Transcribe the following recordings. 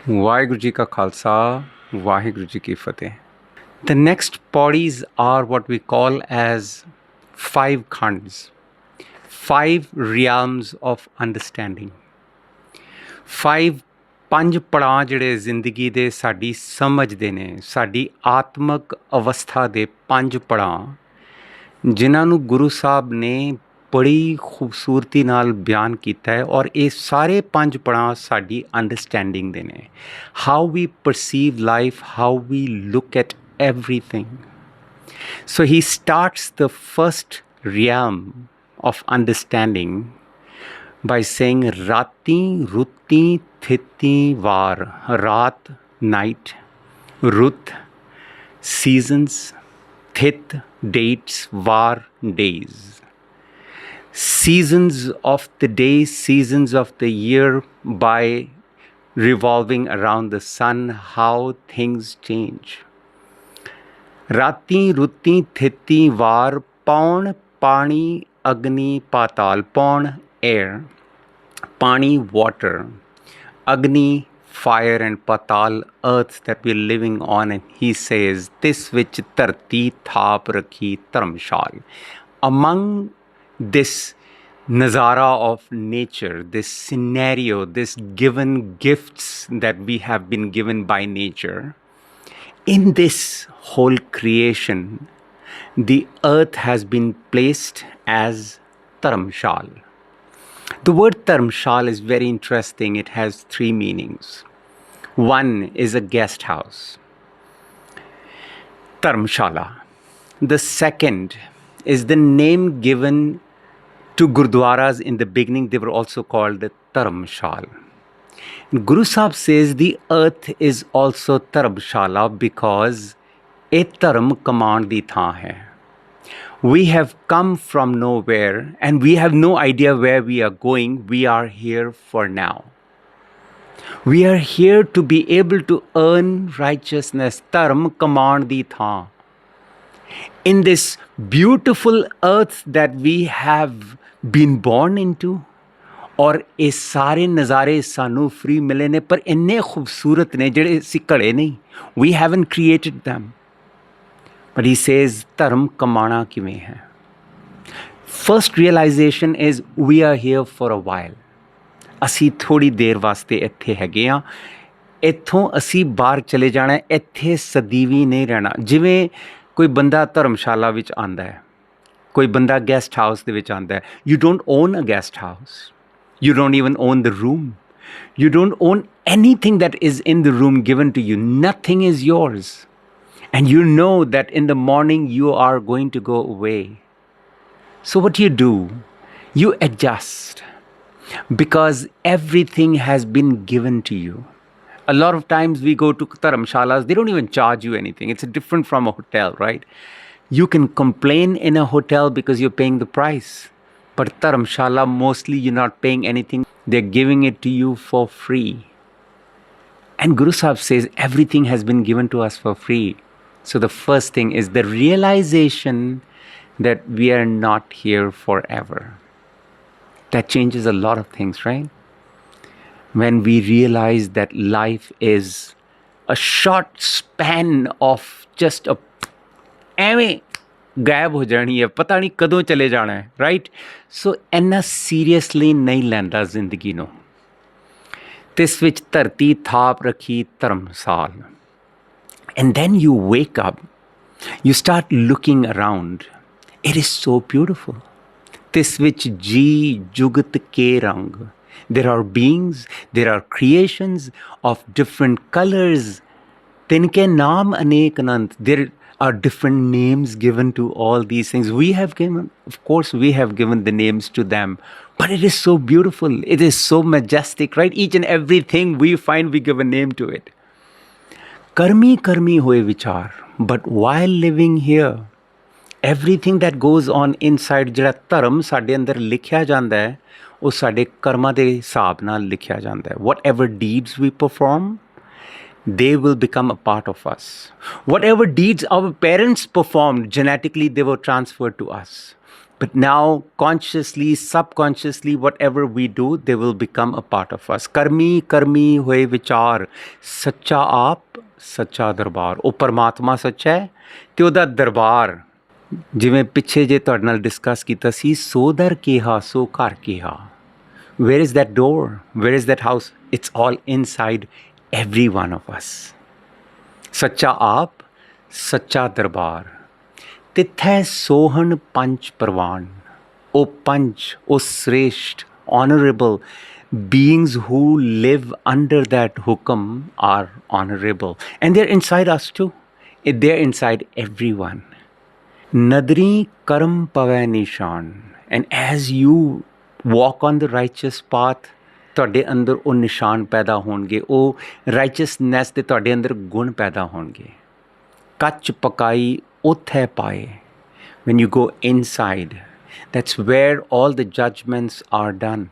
ਵਾਹਿਗੁਰੂ ਜੀ ਕਾ ਖਾਲਸਾ ਵਾਹਿਗੁਰੂ ਜੀ ਕੀ ਫਤਿਹ. The next bodies are what we call as five khands, five realms of understanding. ਪੰਜ ਪੜਾਅ ਜਿਹੜੇ ਜ਼ਿੰਦਗੀ ਦੇ ਸਾਡੀ ਸਮਝ ਦੇ ਨੇ, ਸਾਡੀ ਆਤਮਕ ਅਵਸਥਾ ਦੇ ਪੰਜ ਪੜਾਅ ਜਿਨ੍ਹਾਂ ਨੂੰ ਗੁਰੂ ਸਾਹਿਬ ਨੇ ਬੜੀ ਖੂਬਸੂਰਤੀ ਨਾਲ ਬਿਆਨ ਕੀਤਾ ਹੈ ਔਰ ਇਹ ਸਾਰੇ ਪੰਜ ਪੜਾਅ ਸਾਡੀ ਅੰਡਰਸਟੈਂਡਿੰਗ ਦੇ ਨੇ. How we perceive life, how we look at everything. So he starts the first realm of understanding by saying Rati, Ruti, Thiti, Var. Rat, night. Rut, seasons. Thit, dates. Var, days. Seasons of the day, seasons of the year, by revolving around the sun, how things change. ਰਾਤੀ ਰੁੱਤੀ ਥਿਤੀ ਵਾਰ ਪੌਣ ਪਾਣੀ ਅਗਨੀ ਪਾਤਾਲ. ਪੌਣ air, ਪਾਣੀ water, agni fire, and patal earth that we're living on. And he says this which dharti thap rakhi dharamshal. Among this nazara of nature, this scenario, this given gifts that we have been given by nature, in this whole creation, the earth has been placed as Dharamshal. The word Dharamshal is very interesting. It has three meanings. One is a guest house, Dharamshala. The second is the name given to Gurdwaras in the beginning. They were also called the Dharamshal. Guru Sahib says the earth is also Dharamshala because a dharm command di thaan hai. We have come from nowhere and we have no idea where we are going. We are here for now. We are here to be able to earn righteousness. Dharm command di thaan. In this beautiful earth that we have been born into, ਔਰ ਇਹ ਸਾਰੇ ਨਜ਼ਾਰੇ ਸਾਨੂੰ free ਮਿਲੇ ਨੇ ਪਰ ਇੰਨੇ ਖੂਬਸੂਰਤ ਨੇ ਜਿਹੜੇ ਅਸੀਂ ਘੜੇ ਨਹੀਂ. We haven't created them. But he says ਧਰਮ ਕਮਾਣਾ ਕਿਵੇਂ ਹੈ? First realization is we are here for a while. ਅਸੀਂ ਥੋੜ੍ਹੀ ਦੇਰ ਵਾਸਤੇ ਇੱਥੇ ਹੈਗੇ ਹਾਂ. ਇੱਥੋਂ ਅਸੀਂ ਬਾਹਰ ਚਲੇ ਜਾਣਾ. ਇੱਥੇ ਸਦੀਵੀ ਨਹੀਂ ਰਹਿਣਾ. ਜਿਵੇਂ ਕੋਈ ਬੰਦਾ ਧਰਮਸ਼ਾਲਾ ਵਿੱਚ ਆਉਂਦਾ ਹੈ, ਕੋਈ ਬੰਦਾ ਗੈਸਟ ਹਾਊਸ ਦੇ ਵਿੱਚ ਆਉਂਦਾ ਹੈ. You don't own a guest house. You don't even own the room. You don't own anything that is in the room given to you. Nothing is yours. And you know that in the morning you are going to go away. So what do? You adjust. Because everything has been given to you. A lot of times we go to dharamshalas, they don't even charge you anything. It's different from a hotel, right? You can complain in a hotel because you're paying the price. But Dharamshala, mostly you're not paying anything. They're giving it to you for free. And Guru Sahib says everything has been given to us for free. So the first thing is the realization that we are not here forever. That changes a lot of things, right? When we realize that life is a short span of just a ਗਾਇਬ ਹੋ ਜਾਣੀ ਹੈ, ਪਤਾ ਨਹੀਂ ਕਦੋਂ ਚਲੇ ਜਾਣਾ ਹੈ, ਰਾਈਟ? ਸੋ ਇੰਨਾ ਸੀਰੀਅਸਲੀ ਨਹੀਂ ਲੈਂਦਾ ਜ਼ਿੰਦਗੀ ਨੂੰ. ਤੇ ਇਸ ਵਿੱਚ ਧਰਤੀ ਥਾਪ ਰੱਖੀ ਧਰਮਸਾਲ. And then you wake up, you start looking around. It is so beautiful. ਤੇ ਇਸ ਵਿੱਚ ਜੀ ਜੁਗਤ ਕੇ ਰੰਗ. there are beings, there are creations of different colors. Tinke naam anek anant. There are different names given to all these things. We have given, of course, we have given the names to them. But it is so beautiful. It is so majestic, right? Each and everything we find, we give a name to it. Karmi karmi hoye vichar. But while living here, everything that goes on inside, ਜਿਹੜਾ ਧਰਮ ਸਾਡੇ ਅੰਦਰ ਲਿਖਿਆ ਜਾਂਦਾ ਹੈ, ਉਹ ਸਾਡੇ ਕਰਮਾਂ ਦੇ ਹਿਸਾਬ ਨਾਲ ਲਿਖਿਆ ਜਾਂਦਾ ਹੈ. Whatever deeds we perform, they will become a part of us. Whatever deeds our parents performed, genetically they were transferred to us. But now, consciously, subconsciously, whatever we do, they will become a part of us. Karmi, karmi hoye vichar, sacha aap, sacha darbar. ਉਹ ਪਰਮਾਤਮਾ ਸੱਚਾ ਹੈ ਤੇ ਉਹਦਾ ਦਰਬਾਰ ਜਿਵੇਂ ਪਿੱਛੇ ਜੇ ਤੁਹਾਡੇ ਨਾਲ ਡਿਸਕਸ ਕੀਤਾ ਸੀ ਸੋ ਦਰ ਕਿਹਾ ਸੋ ਘਰ ਕਿਹਾ. Where is that door? Where is that house? It's all inside every one of us. ਸੱਚਾ ਆਪ, ਸੱਚਾ ਦਰਬਾਰ. ਤਿੱਥੈ ਸੋਹਣ ਪੰਜ ਪ੍ਰਵਾਨ. ਉਹ ਪੰਜ, ਉਹ ਸ੍ਰੇਸ਼ਟ, honorable beings who live under that hukum are honorable. And they're inside us too. They're inside everyone. Nadri karam pavai nishan. And as you walk on the righteous path, ਤੁਹਾਡੇ ਅੰਦਰ ਉਹ ਨਿਸ਼ਾਨ ਪੈਦਾ ਹੋਣਗੇ, ਉਹ ਰਾਈਚਸਨੈਸ ਦੇ ਤੁਹਾਡੇ ਅੰਦਰ ਗੁਣ ਪੈਦਾ ਹੋਣਗੇ. ਕੱਚ ਪਕਾਈ ਉੱਥੇ ਪਾਏ. When you go inside, that's where all the judgments are done.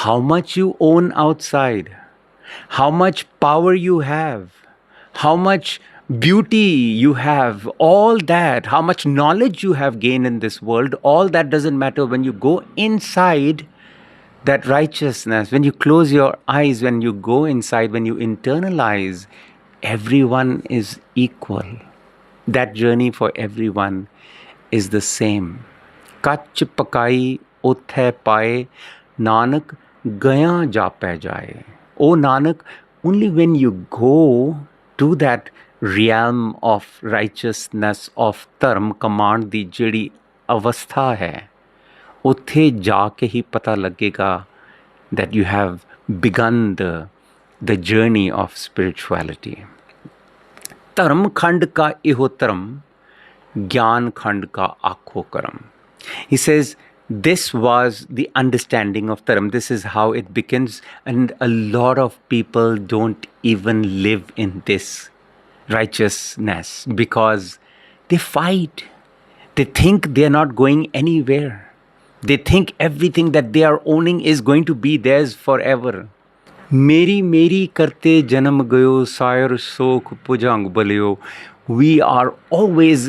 How much you own outside, how much power you have, how much beauty you have, all that, how much knowledge you have gained in this world, all that doesn't matter when you go inside that righteousness. When you close your eyes, when you go inside, when you internalize, everyone is equal. That journey for everyone is the same. Kach pakai uthe pae, Nanak gaya jape jaye. Oh Nanak, only when you go to that realm of righteousness, of dharm, command ਦੀ ਜਿਹੜੀ ਅਵਸਥਾ ਹੈ, ਉੱਥੇ ਜਾ ਕੇ ਹੀ ਪਤਾ ਲੱਗੇਗਾ that you have begun the journey of spirituality. ਧਰਮ ਖੰਡ ਕਾ ਇਹੋ ਧਰਮ, ਗਿਆਨ ਖੰਡ ਕਾ ਆਖੋ ਕਰਮ. He says this was the understanding of dharm. This is how it begins, and a lot of people don't even live in this righteousness because they fight. They think they're not going anywhere. They think everything that they are owning is going to be theirs forever. मेरी मेरी करते जन्म गयो, सायर सोख पुजंग बलियो. We are always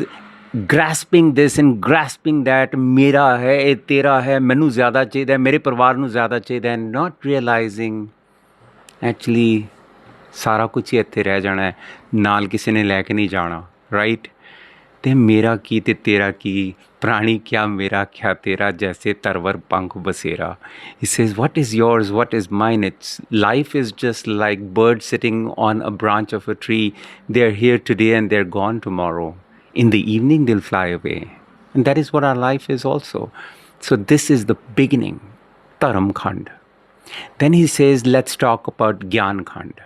grasping this and grasping that. मेरा है, ਇਹ ਤੇਰਾ ਹੈ, ਮੈਨੂੰ ਜ਼ਿਆਦਾ ਚਾਹੀਦਾ ਹੈ, ਮੇਰੇ ਪਰਿਵਾਰ ਨੂੰ ਜ਼ਿਆਦਾ ਚਾਹੀਦਾ ਹੈ. Not realizing actually ਸਾਰਾ ਕੁਝ ਹੀ ਇੱਥੇ ਰਹਿ ਜਾਣਾ ਹੈ, ਨਾਲ ਕਿਸੇ ਨੇ ਲੈ ਕੇ ਨਹੀਂ ਜਾਣਾ, right? ਤੇ ਮੇਰਾ ਕੀ ਤੇ ਤੇਰਾ ਕੀ, ਪ੍ਰਾਣੀ ਕਿਆ ਮੇਰਾ ਕਿਆ ਤੇਰਾ, ਜੈਸੇ ਤਰਵਰ ਪੰਖ ਬਸੇਰਾ. He says, what is yours, what is mine? It's life is just like birds sitting on a branch of a tree. They're here today and they're gone tomorrow. In the evening they'll fly away. And that is what our life is also. So this is the beginning, Dharam Khand. Then he says, let's talk about Gyan Khand.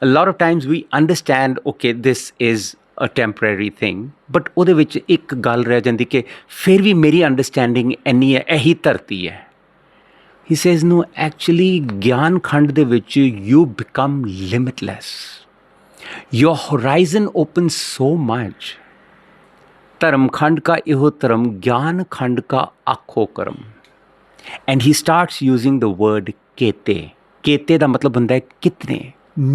A lot of times we understand, okay, this is a temporary thing, but ਉਹਦੇ ਵਿੱਚ ਇੱਕ ਗੱਲ ਰਹਿ ਜਾਂਦੀ ਕਿ ਫਿਰ ਵੀ ਮੇਰੀ understanding ਇੰਨੀ ਹੈ, ਇਹੀ ਧਰਤੀ ਹੈ. He says, no, actually ਗਿਆਨ ਖੰਡ ਦੇ ਵਿੱਚ you become limitless. Your horizon opens so much. ਧਰਮ ਖੰਡ ਕਾ ਇਹੋ ਧਰਮ, ਗਿਆਨ ਖੰਡ ਕਾ ਆਖੋ ਕਰਮ. And he starts using the word kete. Kete ਦਾ ਮਤਲਬ ਹੁੰਦਾ ਹੈ ਕਿਤਨੇ,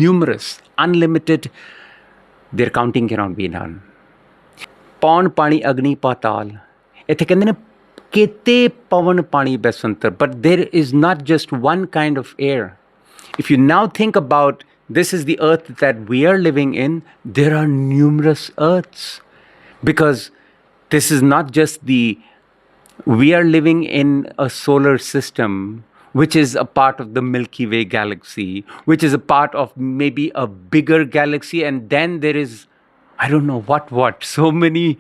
numerous, unlimited. Their counting cannot be done. Pawn pani agni patal. ਇੱਥੇ ਕਹਿੰਦੇ ਨੇ kete pavan pani besantar. But there is not just one kind of air. If you now think about, this is the earth that we are living in, there are numerous earths. Because this is not just we are living in a solar system which is a part of the Milky Way galaxy, which is a part of maybe a bigger galaxy, and then there is, I don't know what, so many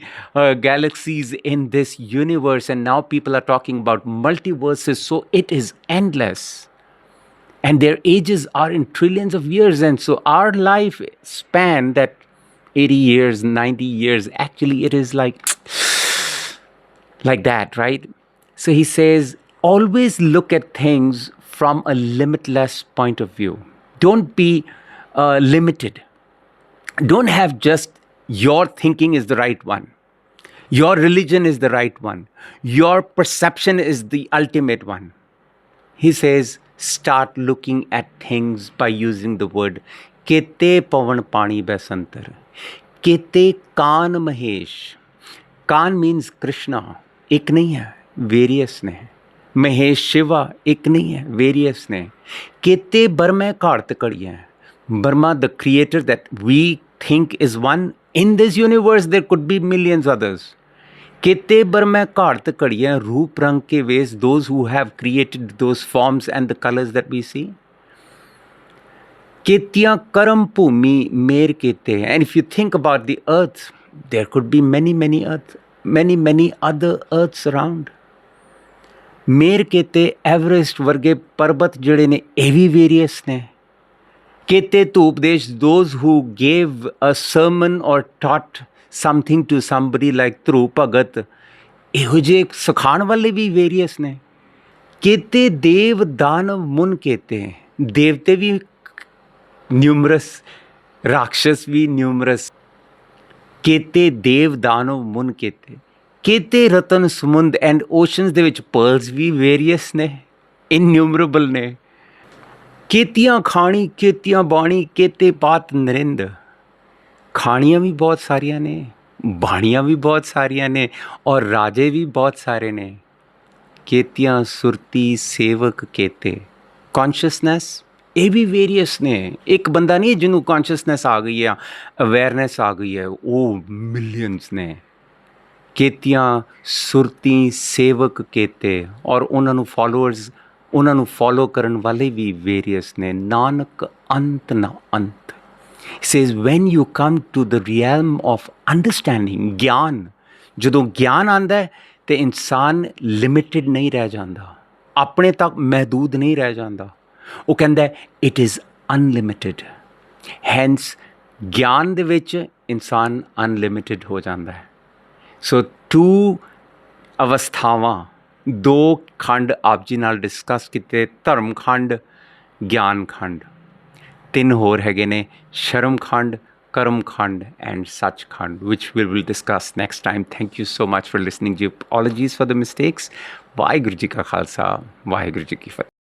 galaxies in this universe, and now people are talking about multiverses, so it is endless. And their ages are in trillions of years, and so our life span, that 80 years, 90 years, actually it is like that, right? So he says, always look at things from a limitless point of view. Don't be limited. Don't have just your thinking is the right one. Your religion is the right one. Your perception is the ultimate one. He says, start looking at things by using the word kete pavan pani besantar. Kete Kan Mahesh. Kan means Krishna. एक नहीं है, various ने। महेश शिवा एक नहीं है, various ने। केते बर्मे घाट कड़ियाँ, Burma, the creator that we think is one, in this universe there could be millions others. Kete Burma Kart Kadiyan, Roop Rang ke ways, those who have created those forms and the colors that we see. Ketya Karam Bhumi Mer Kete. And if you think about the earth, there could be many earth, many other earths around. Mer Kete, Everest Varge Parbat Jade ne, evi various ne. Kete to Updesh, those who gave a sermon or taught something to somebody like Dhruv Bhagat, ਇਹੋ ਜਿਹੇ ਸਿਖਾਉਣ ਵਾਲੇ ਵੀ various ਨੇ। ਕੇਤੇ ਦੇਵ ਦਾਨਵ ਮੁਨ ਕੇਤੇ, ਦੇਵਤੇ ਵੀ ਨਿਊਮਰਸ, ਰਾਖਸ਼ਸ ਵੀ ਨਿਊਮਰਸ। ਕੇਤੇ ਦੇਵ ਦਾਨਵ ਮੁਨ ਕੇਤੇ, ਕੇਤੇ ਰਤਨ ਸਮੁੰਦ ਐਂਡ ਓਸ਼ਨਸ ਦੇ ਵਿੱਚ ਪਰਲਸ ਵੀ ਵੇਰੀਅਸ ਨੇ, ਇਨਿਊਮਰੇਬਲ ਨੇ। केतियाँ खानी केतियाँ बाणी केते पात नरिंद, खानियाँ भी बहुत सारियाँ ने, बाणियाँ भी बहुत सारियाँ ने, और राजे भी बहुत सारे ने। केतियाँ सुरती सेवक केते, कॉन्शियसनैस ये भी वेरीअस ने। एक बंदा नहीं जिन्हों कॉन्शियसनैस आ गई है, अवेयरनैस आ गई है, वो मिलियंस ने। केतियाँ सुरती सेवक केते, और उन्होंने फॉलोअर्स, उन्होंने फॉलो करन वाले भी वेरियस ने। नानक अंत न अंत। Says when you come to the realm of understanding, ज्ञान, जदों ज्ञान आंदा है तो इंसान लिमिटेड नहीं रह जाता, अपने तक महदूद नहीं रह जाता। वो कहता है इट इज़ अनलिमिटेड। हैंस ज्ञान दे विच इंसान अनलिमिटेड हो जाता है। सो टू अवस्थावां, दो खंड आप जी नाल डिस्कस किते, धर्म खंड, ज्ञान खंड। तीन होर हैगे ने, शर्म खंड, कर्म खंड एंड सच खंड, विच we will discuss next time. Thank you so much for listening. Ji, apologies for the mistakes. Waheguru ji का खालसा, वाहिगुरू जी की फतेह।